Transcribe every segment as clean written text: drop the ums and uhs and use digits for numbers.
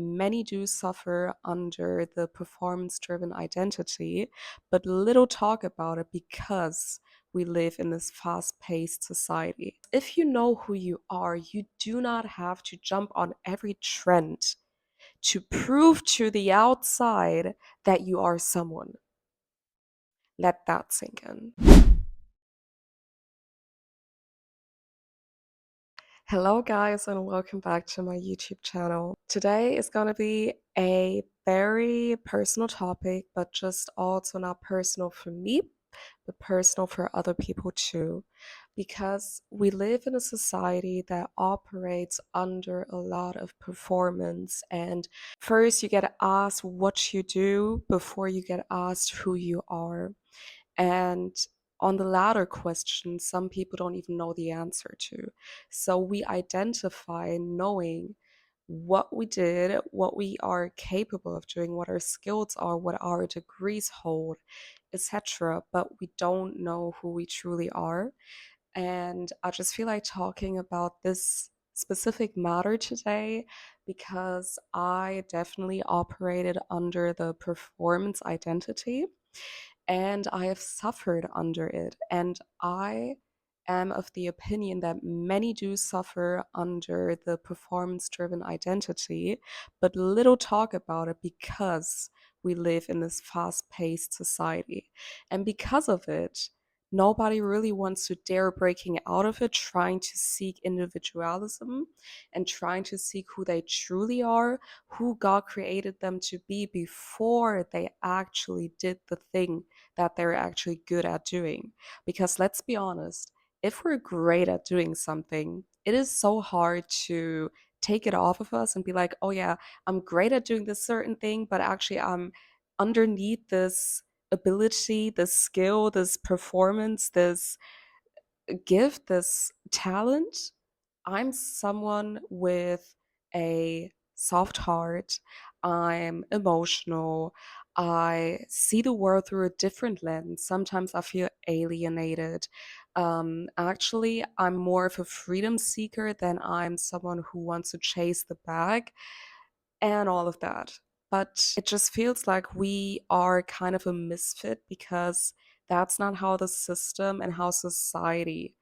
many do suffer under the performance-driven identity, but little talk about it because we live in this fast-paced society. If you know who you are, you do not have to jump on every trend to prove to the outside that you are someone. Let that sink in. Hello guys and welcome back to my YouTube channel. Today is going to be a very personal topic, but just also not personal for me, but personal for other people too. Because we live in a society that operates under a lot of performance, and first you get asked what you do before you get asked who you are. And on the latter question, some people don't even know the answer to. So we identify knowing what we did, what we are capable of doing, what our skills are, what our degrees hold, etc. But we don't know who we truly are. And I just feel like talking about this specific matter today because I definitely operated under the performance identity and I have suffered under it. And I am of the opinion that many do suffer under the performance driven identity, but little talk about it because we live in this fast paced society. And because of it, nobody really wants to dare breaking out of it, trying to seek individualism and trying to seek who they truly are, who God created them to be before they actually did the thing that they're actually good at doing. Because let's be honest, if we're great at doing something, it is so hard to take it off of us and be like, oh yeah, I'm great at doing this certain thing, but actually I'm underneath this ability, this skill, this performance, this gift, this talent. I'm someone with a soft heart. I'm emotional. I see the world through a different lens. Sometimes I feel alienated. Actually, I'm more of a freedom seeker than I'm someone who wants to chase the bag and all of that. But it just feels like we are kind of a misfit because that's not how the system and how society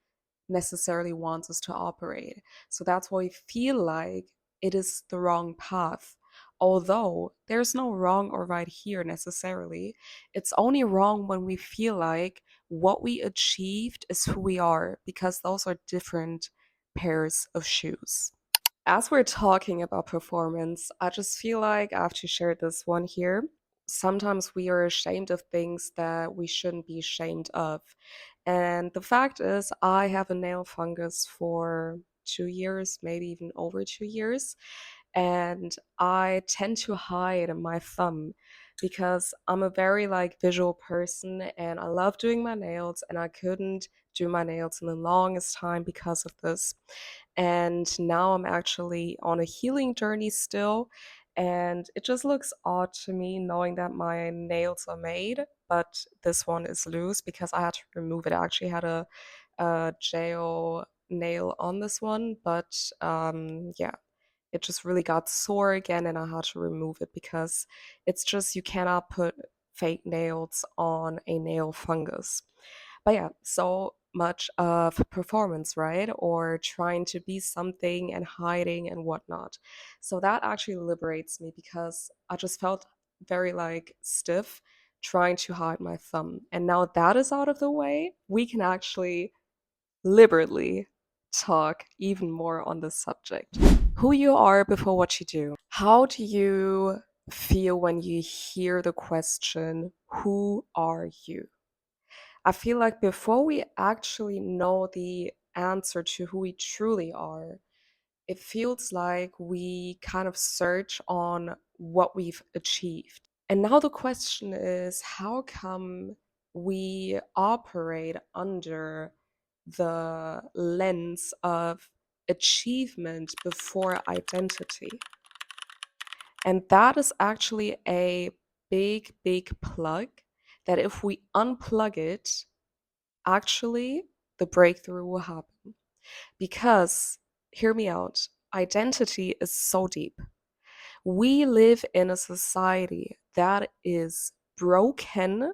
necessarily wants us to operate. So that's why we feel like it is the wrong path. Although there's no wrong or right here necessarily, it's only wrong when we feel like what we achieved is who we are, because those are different pairs of shoes. As we're talking about performance, I just feel like I have to share this one here. Sometimes we are ashamed of things that we shouldn't be ashamed of. And the fact is, I have a nail fungus for 2 years, maybe even over 2 years. And I tend to hide my thumb because I'm a very like visual person and I love doing my nails, and I couldn't do my nails in the longest time because of this. And now I'm actually on a healing journey still. And it just looks odd to me knowing that my nails are made, but this one is loose because I had to remove it. I actually had a gel nail on this one, but yeah, it just really got sore again and I had to remove it because it's just you cannot put fake nails on a nail fungus. But yeah, so much of performance, right? Or trying to be something and hiding and whatnot. So that actually liberates me because I just felt very like stiff trying to hide my thumb. And now that is out of the way, we can actually liberally talk even more on this subject. Who you are before what you do. How do you feel when you hear the question, who are you? I feel like before we actually know the answer to who we truly are, it feels like we kind of search on what we've achieved. And now the question is, how come we operate under the lens of achievement before identity? And that is actually a big, big plug that if we unplug it, actually the breakthrough will happen. Because, hear me out, identity is so deep. We live in a society that is broken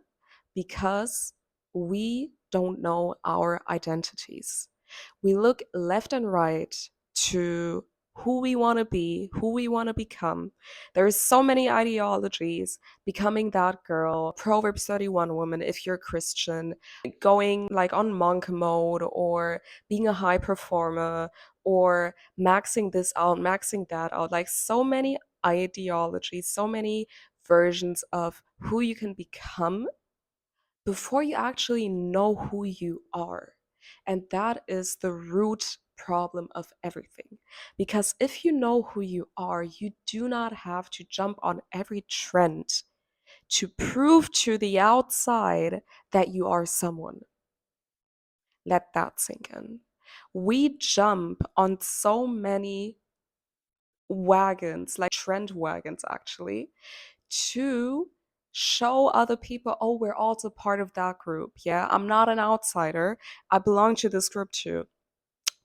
because we don't know our identities. We look left and right to who we want to be, who we want to become. There's so many ideologies: becoming that girl, Proverbs 31 woman if you're Christian, going like on monk mode, or being a high performer, or maxing this out, maxing that out. Like so many ideologies, so many versions of who you can become before you actually know who you are. And that is the root problem of everything. Because if you know who you are, you do not have to jump on every trend to prove to the outside that you are someone. Let that sink in. We jump on so many wagons, like trend wagons actually, to show other people, oh, we're also part of that group. Yeah, I'm not an outsider. I belong to this group too.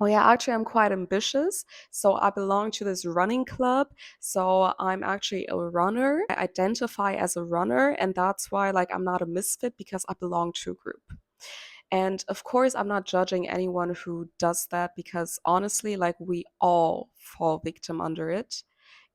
Oh, yeah, actually, I'm quite ambitious. So I belong to this running club. So I'm actually a runner. I identify as a runner. And that's why, like, I'm not a misfit because I belong to a group. And of course, I'm not judging anyone who does that because honestly, like, we all fall victim under it,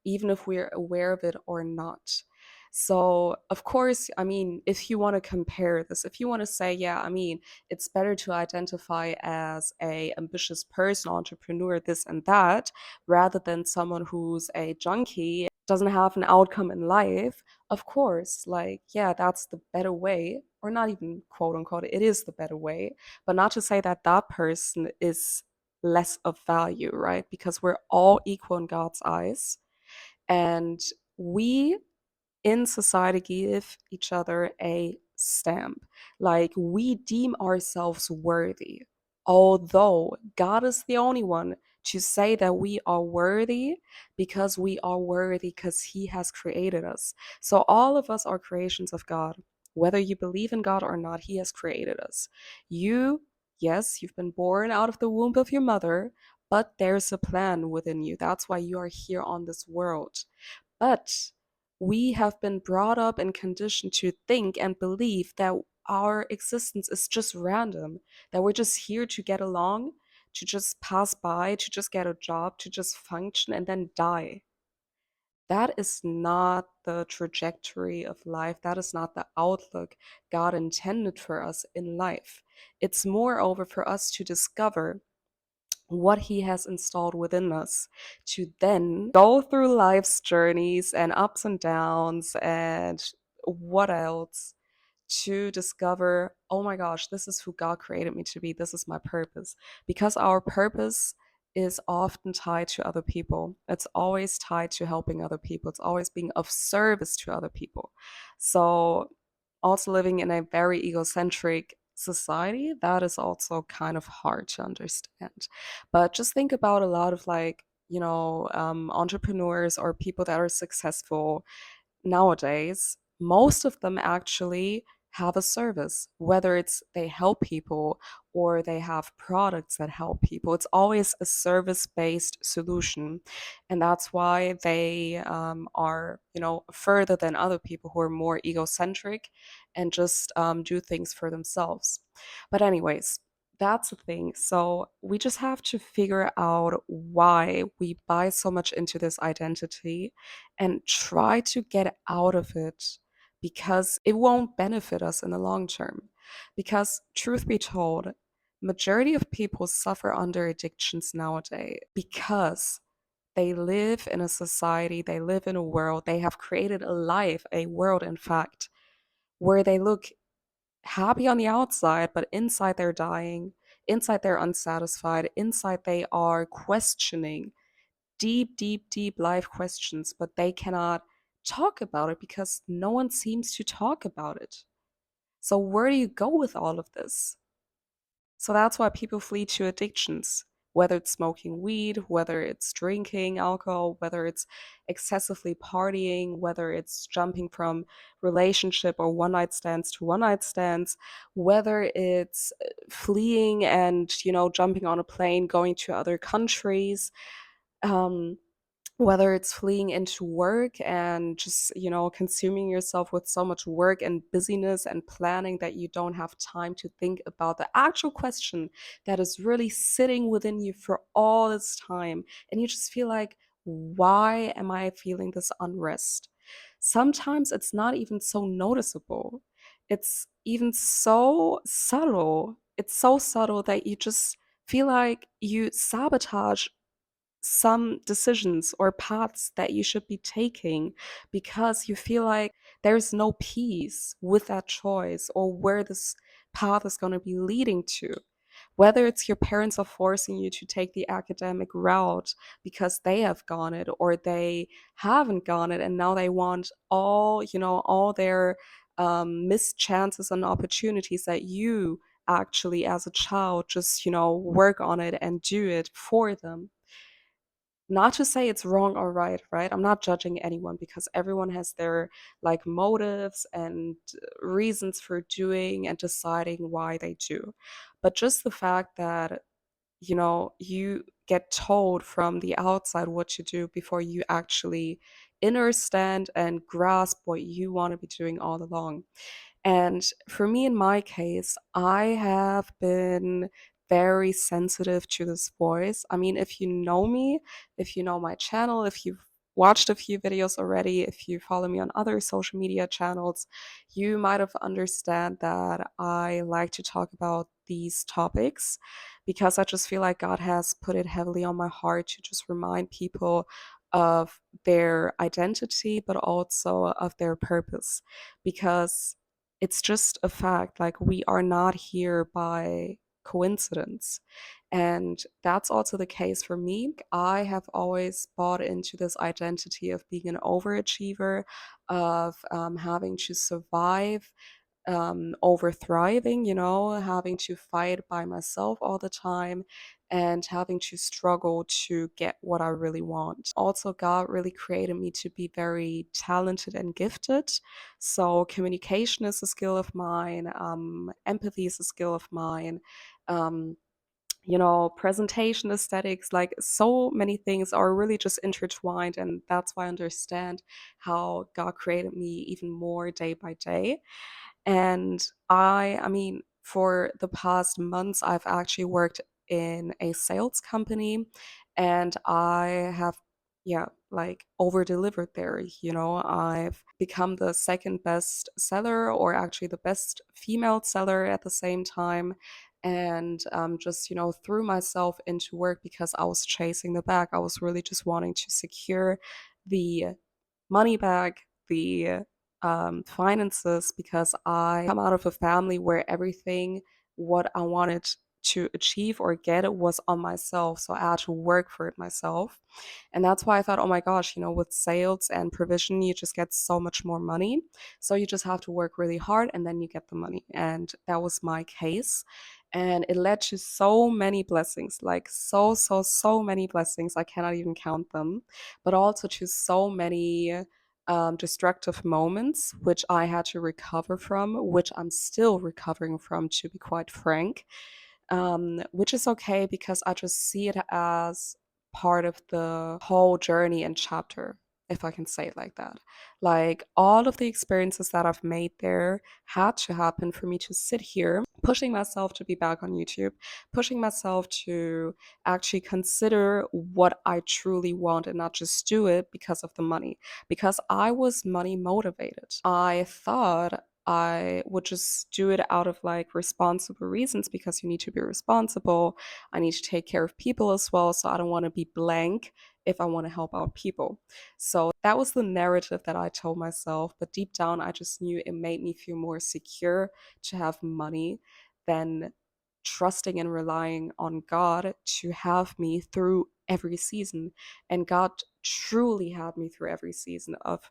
even if we're aware of it or not. So, of course, I mean, if you want to compare this, if you want to say, yeah, I mean, it's better to identify as a ambitious person, entrepreneur, this and that, rather than someone who's a junkie, doesn't have an outcome in life. Of course, like, yeah, that's the better way, or not even quote unquote, it is the better way, but not to say that that person is less of value, right? Because we're all equal in God's eyes. And we in society give each other a stamp. Like we deem ourselves worthy. Although God is the only one to say that we are worthy, because we are worthy because He has created us. So all of us are creations of God. Whether you believe in God or not, He has created us. You, yes, you've been born out of the womb of your mother, but there's a plan within you. That's why you are here on this world. But we have been brought up and conditioned to think and believe that our existence is just random, that we're just here to get along, to just pass by, to just get a job, to just function and then die. That is not the trajectory of life. That is not the outlook God intended for us in life. It's moreover for us to discover what He has installed within us, to then go through life's journeys and ups and downs and what else, to discover, oh my gosh, this is who God created me to be. This is my purpose. Because our purpose is often tied to other people. It's always tied to helping other people. It's always being of service to other people. So, also living in a very egocentric society, that is also kind of hard to understand. But just think about a lot of like, entrepreneurs or people that are successful nowadays. Most of them actually have a service, whether it's they help people or they have products that help people. It's always a service based solution. And that's why they are, further than other people who are more egocentric and just do things for themselves. But, anyways, that's the thing. So we just have to figure out why we buy so much into this identity and try to get out of it, because it won't benefit us in the long term. Because truth be told, majority of people suffer under addictions nowadays because they live in a society, they live in a world, they have created a life, a world in fact, where they look happy on the outside, but inside they're dying, inside they're unsatisfied, inside they are questioning deep, deep, deep life questions, but they cannot talk about it because no one seems to talk about it. So, where do you go with all of this? So, that's why people flee to addictions, whether it's smoking weed, whether it's drinking alcohol, whether it's excessively partying, whether it's jumping from relationship or one night stands to one night stands, whether it's fleeing and, jumping on a plane, going to other countries. Um, whether it's fleeing into work and just, consuming yourself with so much work and busyness and planning that you don't have time to think about the actual question that is really sitting within you for all this time. And you just feel like, why am I feeling this unrest? Sometimes it's not even so noticeable. It's even so subtle. It's so subtle that you just feel like you sabotage some decisions or paths that you should be taking because you feel like there's no peace with that choice or where this path is going to be leading to. Whether it's your parents are forcing you to take the academic route because they have gone it or they haven't gone it and now they want all their missed chances and opportunities that you actually as a child just work on it and do it for them. Not to say it's wrong or right, right? I'm not judging anyone because everyone has their like motives and reasons for doing and deciding why they do. But just the fact that, you get told from the outside what to do before you actually understand and grasp what you want to be doing all along. And for me, in my case, I have been very sensitive to this voice. I mean, if you know me, if you know my channel, if you've watched a few videos already, if you follow me on other social media channels, you might have understand that I like to talk about these topics because I just feel like God has put it heavily on my heart to just remind people of their identity, but also of their purpose. Because it's just a fact. Like, we are not here by coincidence. And that's also the case for me. I have always bought into this identity of being an overachiever, of having to survive over thriving, having to fight by myself all the time and having to struggle to get what I really want. Also, God really created me to be very talented and gifted. So, communication is a skill of mine, empathy is a skill of mine. Um, Presentation aesthetics, like so many things are really just intertwined, and that's why I understand how God created me even more day by day. And I mean, for the past months, I've actually worked in a sales company and I have, yeah, like over delivered there. I've become the second best seller or actually the best female seller at the same time. And just, threw myself into work because I was chasing the bag. I was really just wanting to secure the money back, the finances, because I come out of a family where everything what I wanted to achieve or get was on myself. So I had to work for it myself. And that's why I thought, oh my gosh, with sales and provision, you just get so much more money. So you just have to work really hard and then you get the money. And that was my case. And it led to so many blessings, like so many blessings. I cannot even count them, but also to so many destructive moments, which I had to recover from, which I'm still recovering from, to be quite frank. Which is okay because I just see it as part of the whole journey and chapter, if I can say it like that. Like, all of the experiences that I've made there had to happen for me to sit here, pushing myself to be back on YouTube, pushing myself to actually consider what I truly want and not just do it because of the money. Because I was money motivated. I thought I would just do it out of like responsible reasons because you need to be responsible. I need to take care of people as well. So I don't want to be blank if I want to help out people. So that was the narrative that I told myself. But deep down, I just knew it made me feel more secure to have money than trusting and relying on God to have me through every season. And God truly had me through every season of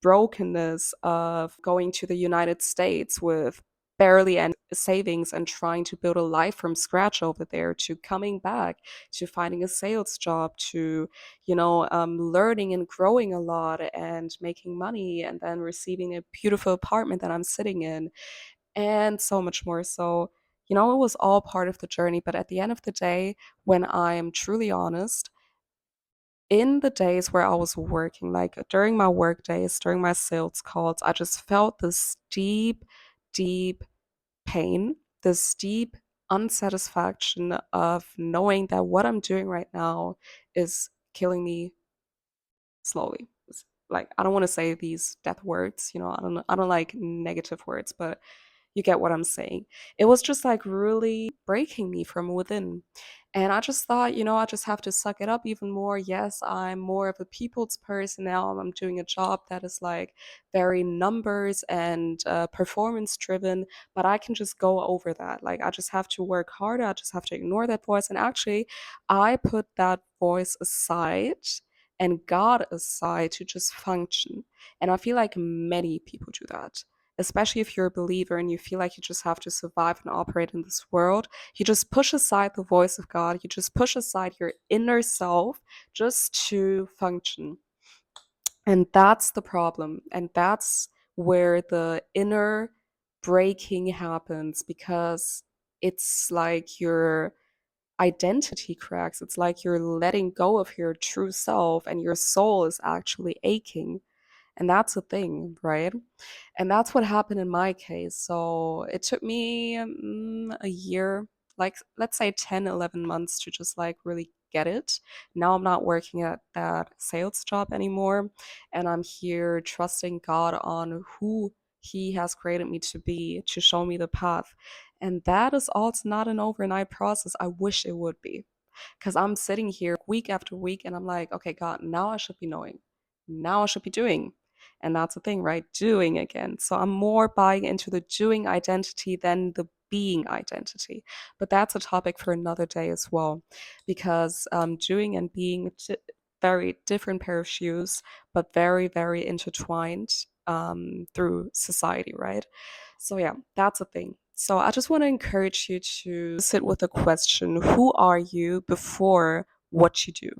brokenness, of going to the United States with barely any savings and trying to build a life from scratch over there, to coming back, to finding a sales job, to learning and growing a lot and making money, and then receiving a beautiful apartment that I'm sitting in, and so much more. So, it was all part of the journey. But at the end of the day, when I'm truly honest, in the days where I was working, like during my work days, during my sales calls, I just felt this deep, deep pain, this deep unsatisfaction of knowing that what I'm doing right now is killing me slowly. Like, I don't want to say these death words, I don't like negative words, but you get what I'm saying. It was just like really breaking me from within. And I just thought, I just have to suck it up even more. Yes, I'm more of a people's person now. I'm doing a job that is like very numbers and performance driven, but I can just go over that. Like, I just have to work harder. I just have to ignore that voice. And actually, I put that voice aside and God aside to just function. And I feel like many people do that, especially if you're a believer and you feel like you just have to survive and operate in this world. You just push aside the voice of God, you just push aside your inner self just to function. And that's the problem. And that's where the inner breaking happens, because it's like your identity cracks. It's like you're letting go of your true self and your soul is actually aching. And that's a thing, right? And that's what happened in my case. So it took me a year, like let's say 10, 11 months to just like really get it. Now I'm not working at that sales job anymore. And I'm here trusting God on who He has created me to be, to show me the path. And that is also not an overnight process. I wish it would be. Because I'm sitting here week after week and I'm like, okay, God, now I should be knowing. Now I should be doing. And that's the thing, right? Doing again. So I'm more buying into the doing identity than the being identity. But that's a topic for another day as well, because doing and being very different pair of shoes, but very, very intertwined through society, right? So yeah, that's a thing. So I just want to encourage you to sit with the question, who are you before what you do?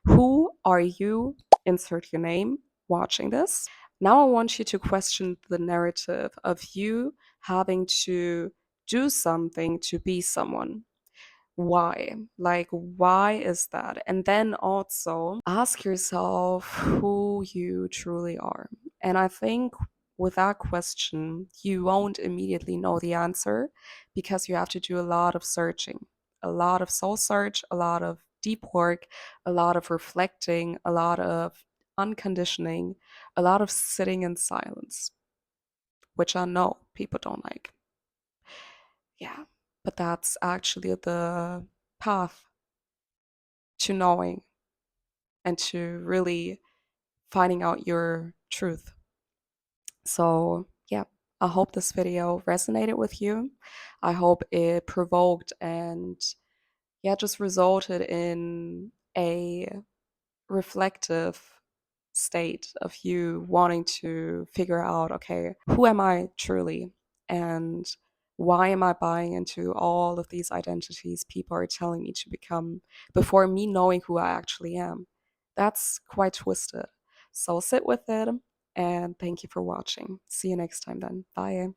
Who are you? Insert your name watching this. Now I want you to question the narrative of you having to do something to be someone. Why? Like, why is that? And then also ask yourself who you truly are. And I think with that question, you won't immediately know the answer, because you have to do a lot of searching, a lot of soul search, a lot of deep work, a lot of reflecting, a lot of unconditioning, a lot of sitting in silence, which I know people don't like. Yeah, but that's actually the path to knowing and to really finding out your truth. So, yeah, I hope this video resonated with you. I hope it provoked and, yeah, just resulted in a reflective state of you wanting to figure out, okay, who am I truly? And why am I buying into all of these identities people are telling me to become before me knowing who I actually am? That's quite twisted. So sit with it, and thank you for watching. See you next time then. Bye.